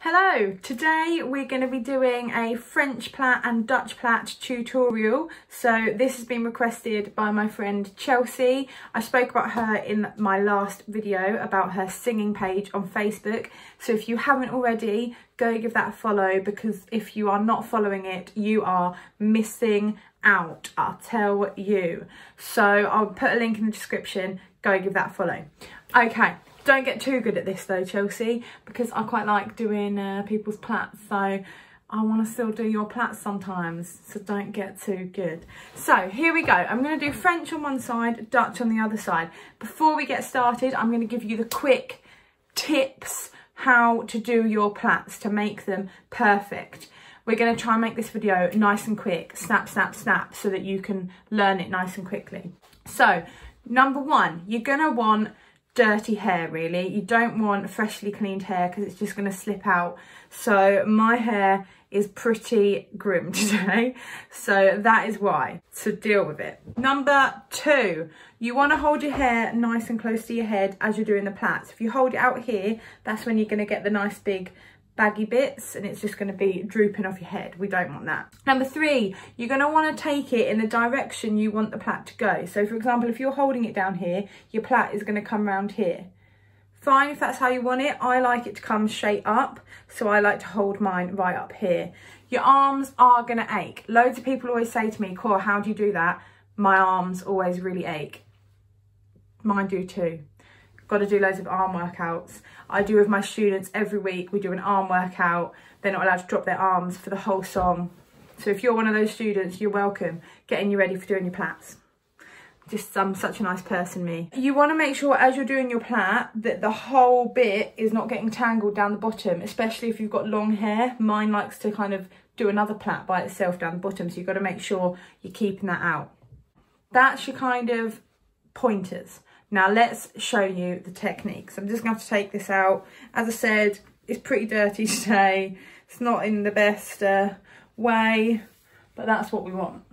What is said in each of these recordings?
Hello, today we're going to be doing a French plait and Dutch plait tutorial. So this has been requested by my friend Chelsea. I spoke about her in my last video about her singing page on Facebook. So if you haven't already, go give that a follow, because if you are not following it, you are missing out, I'll tell you. So I'll put a link in the description, go give that a follow. Okay. Don't get too good at this though, Chelsea, because I quite like doing people's plaits, so I want to still do your plaits sometimes, so don't get too good. So here we go. I'm going to do French on one side, Dutch on the other side. Before we get started, I'm going to give you the quick tips how to do your plaits to make them perfect. We're going to try and make this video nice and quick, snap, snap, snap, so that you can learn it nice and quickly. So number one, you're going to want dirty hair. Really, you don't want freshly cleaned hair because it's just going to slip out. So my hair is pretty grim today, so that is why, so deal with it. Number two, you want to hold your hair nice and close to your head as you're doing the plaits. If you hold it out here, that's when you're going to get the nice big baggy bits and it's just going to be drooping off your head. We don't want that. Number three, you're going to want to take it in the direction you want the plait to go. So for example, if you're holding it down here, your plait is going to come round here. Fine if that's how you want it. I like it to come straight up, so I like to hold mine right up here. Your arms are going to ache. Loads of people always say to me, Cora, how do you do that? My arms always really ache. Mine do too. Got to do loads of arm workouts. I do with my students every week. We do an arm workout. They're not allowed to drop their arms for the whole song. So if you're one of those students, you're welcome. Getting you ready for doing your plaits. Just I'm such a nice person, me. You want to make sure as you're doing your plait that the whole bit is not getting tangled down the bottom, especially if you've got long hair. Mine likes to kind of do another plait by itself down the bottom, so you've got to make sure you're keeping that out. That's your kind of pointers. Now let's show you the techniques. I'm just going to have to take this out. As I said, it's pretty dirty today. It's not in the best way, but that's what we want.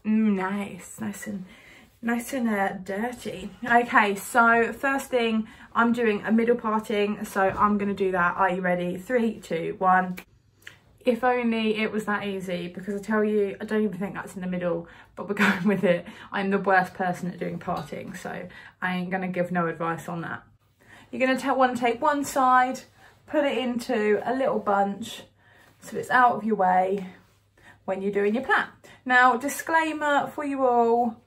Nice and dirty. Okay, so first thing, I'm doing a middle parting, so I'm going to do that. Are you ready? 3, 2, 1. If only it was that easy, because I tell you, I don't even think that's in the middle, but we're going with it. I'm the worst person at doing parting, so I ain't gonna give no advice on that. You're gonna want to take one side, put it into a little bunch, so it's out of your way when you're doing your plait. Now, disclaimer for you all,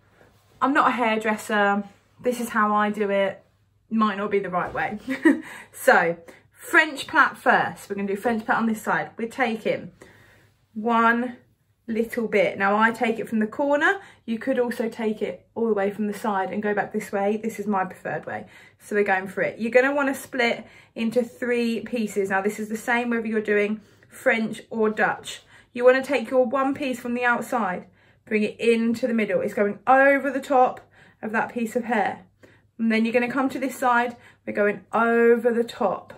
I'm not a hairdresser. This is how I do it. Might not be the right way. So, French plait first. We're going to do French plait on this side. We're taking one little bit. Now I take it from the corner. You could also take it all the way from the side and go back this way. This is my preferred way. So we're going for it. You're going to want to split into 3 pieces. Now this is the same whether you're doing French or Dutch. You want to take your one piece from the outside, bring it into the middle. It's going over the top of that piece of hair. And then you're going to come to this side. We're going over the top.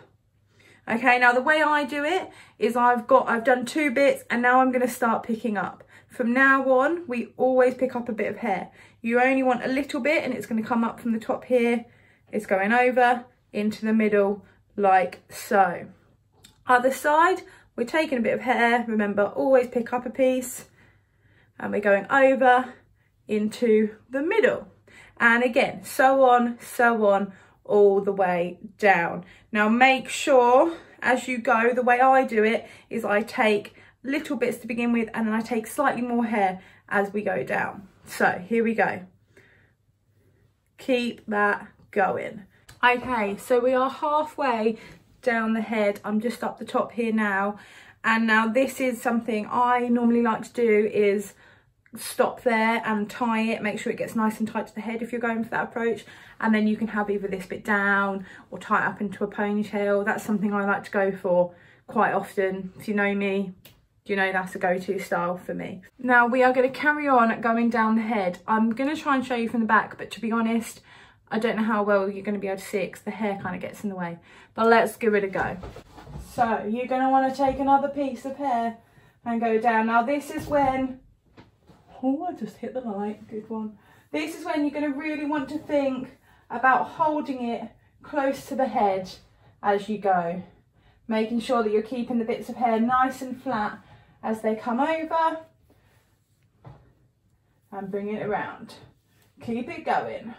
Okay, now the way I do it is I've done 2 bits and now I'm going to start picking up. From now on, we always pick up a bit of hair. You only want a little bit and it's going to come up from the top here. It's going over into the middle like so. Other side, we're taking a bit of hair. Remember, always pick up a piece. And we're going over into the middle. And again, so on, all the way down. Now make sure as you go, the way I do it is I take little bits to begin with and then I take slightly more hair as we go down. So here we go. Keep that going. Okay, so we are halfway down the head. I'm just up the top here now. And now this is something I normally like to do is stop there and tie it, make sure it gets nice and tight to the head if you're going for that approach, and then you can have either this bit down or tie it up into a ponytail. That's something I like to go for quite often. If you know me, you know that's a go-to style for me. Now we are going to carry on going down the head. I'm going to try and show you from the back, but to be honest, I don't know how well you're going to be able to see it because the hair kind of gets in the way, but let's give it a go. So you're going to want to take another piece of hair and go down. Now this is when, oh, I just hit the light, good one. This is when you're going to really want to think about holding it close to the head as you go. making sure that you're keeping the bits of hair nice and flat as they come over, and bring it around. Keep it going.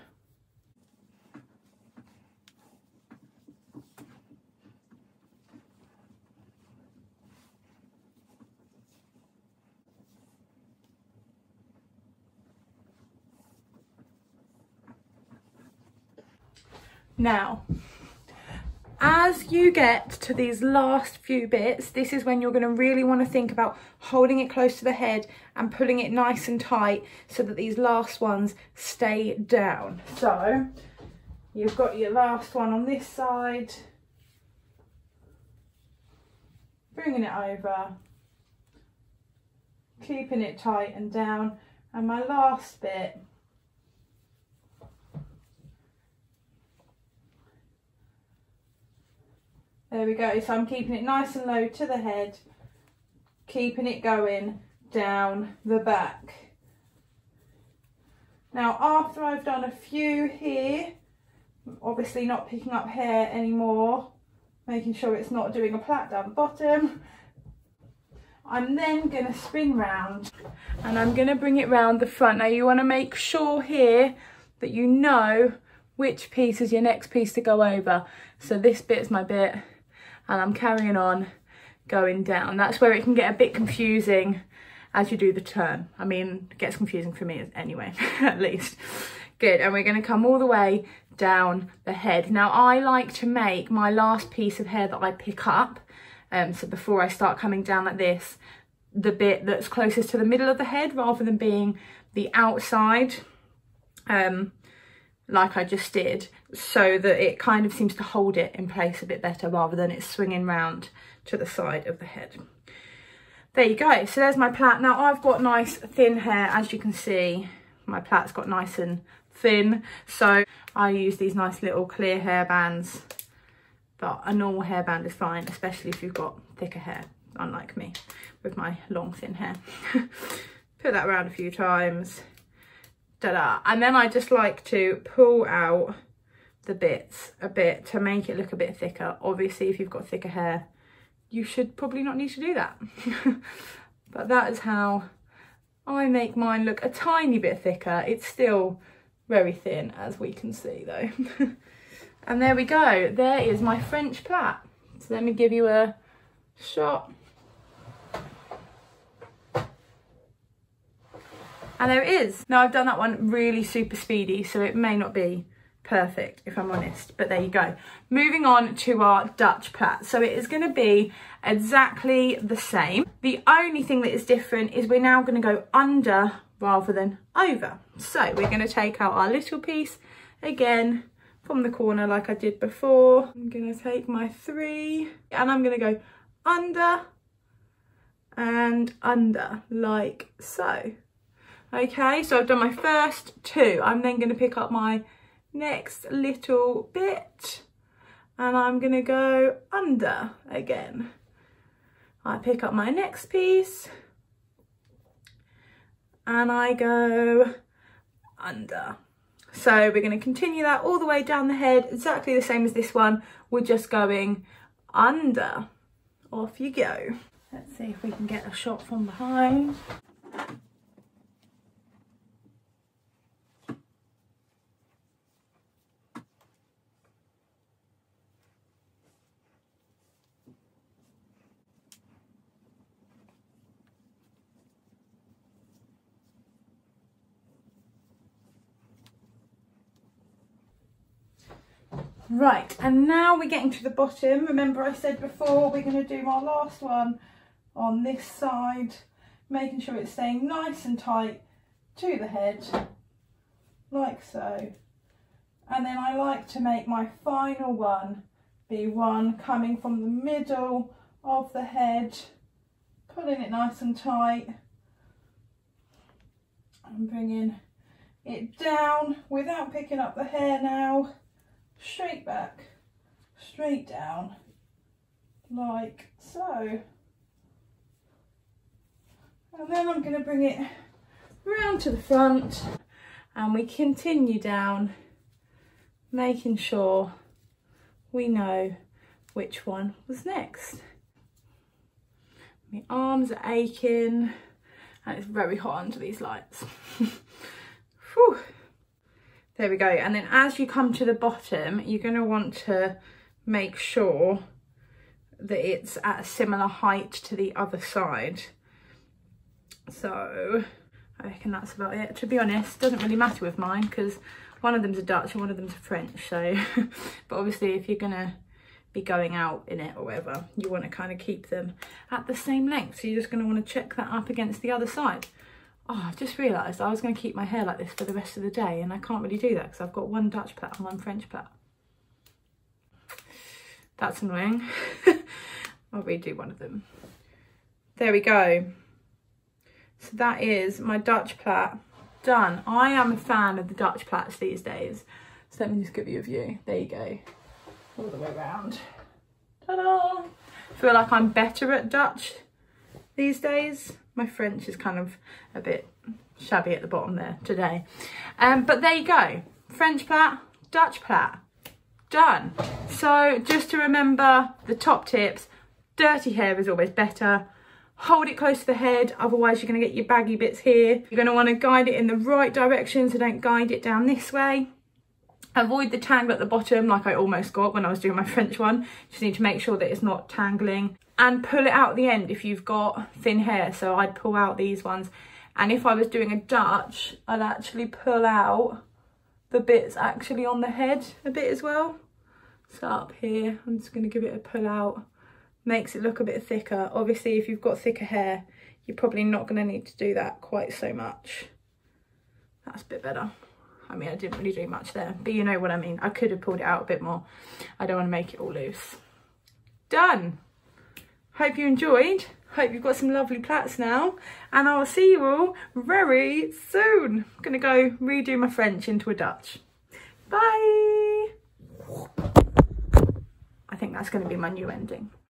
Now, as you get to these last few bits, this is when you're going to really want to think about holding it close to the head and pulling it nice and tight so that these last ones stay down. So you've got your last one on this side, bringing it over, keeping it tight and down, and my last bit, there we go. So I'm keeping it nice and low to the head, keeping it going down the back. Now, after I've done a few here, obviously not picking up hair anymore, making sure it's not doing a plait down the bottom, I'm then going to spin round and I'm going to bring it round the front. Now, you want to make sure here that you know which piece is your next piece to go over. So this bit's my bit, and I'm carrying on going down. That's where it can get a bit confusing as you do the turn. I mean, it gets confusing for me anyway, at least. Good, and we're going to come all the way down the head. Now, I like to make my last piece of hair that I pick up, so before I start coming down like this, the bit that's closest to the middle of the head rather than being the outside, like I just did, so that it kind of seems to hold it in place a bit better rather than it's swinging round to the side of the head. There you go. So there's my plait. Now, I've got nice thin hair, as you can see. My plait's got nice and thin, so I use these nice little clear hair bands, but a normal hairband is fine, especially if you've got thicker hair, unlike me with my long thin hair. Put that around a few times. Ta-da. And then I just like to pull out the bits a bit to make it look a bit thicker. Obviously, if you've got thicker hair, you should probably not need to do that. But that is how I make mine look a tiny bit thicker. It's still very thin, as we can see though. And there we go. There is my French plait. So let me give you a shot. And there it is. Now, I've done that one really super speedy, so it may not be perfect if I'm honest, but there you go. Moving on to our Dutch plait. So it is going to be exactly the same. The only thing that is different is we're now going to go under rather than over. So we're going to take out our little piece again from the corner like I did before. I'm going to take my 3 and I'm going to go under and under like so. Okay, so I've done my first 2. I'm then going to pick up my next little bit and I'm going to go under again. I pick up my next piece and I go under. So we're going to continue that all the way down the head, exactly the same as this one. We're just going under. Off you go. Let's see if we can get a shot from behind. Right, and now we're getting to the bottom. Remember I said before we're going to do our last one on this side, making sure it's staying nice and tight to the head, like so. And then I like to make my final one be one coming from the middle of the head, pulling it nice and tight and bringing it down without picking up the hair now. Straight back, straight down, like so. And then I'm going to bring it round to the front and we continue down, making sure we know which one was next. My arms are aching and it's very hot under these lights. Whew. There we go. And then as you come to the bottom, you're going to want to make sure that it's at a similar height to the other side. So I reckon that's about it. To be honest, it doesn't really matter with mine because one of them's a Dutch and one of them's a French. So, but obviously if you're going to be going out in it or whatever, you want to kind of keep them at the same length. So you're just going to want to check that up against the other side. Oh, I've just realised I was going to keep my hair like this for the rest of the day and I can't really do that because I've got one Dutch plait and one French plait. That's annoying. I'll redo one of them. There we go. So that is my Dutch plait done. I am a fan of the Dutch plaits these days. So let me just give you a view. There you go. All the way around. Ta-da! I feel like I'm better at Dutch these days. My French is kind of a bit shabby at the bottom there today. But there you go. French plait, Dutch plait. Done. So just to remember the top tips, dirty hair is always better. Hold it close to the head, otherwise you're going to get your baggy bits here. You're going to want to guide it in the right direction, so don't guide it down this way. Avoid the tangle at the bottom like I almost got when I was doing my French one. Just need to make sure that it's not tangling. And pull it out at the end if you've got thin hair. So I'd pull out these ones. And if I was doing a Dutch, I'd actually pull out the bits actually on the head a bit as well. So up here, I'm just going to give it a pull out. Makes it look a bit thicker. Obviously, if you've got thicker hair, you're probably not going to need to do that quite so much. That's a bit better. I mean, I didn't really do much there, but you know what I mean. I could have pulled it out a bit more. I don't want to make it all loose. Done. Hope you enjoyed. Hope you've got some lovely plaits now. And I will see you all very soon. I'm going to go redo my French into a Dutch. Bye. I think that's going to be my new ending.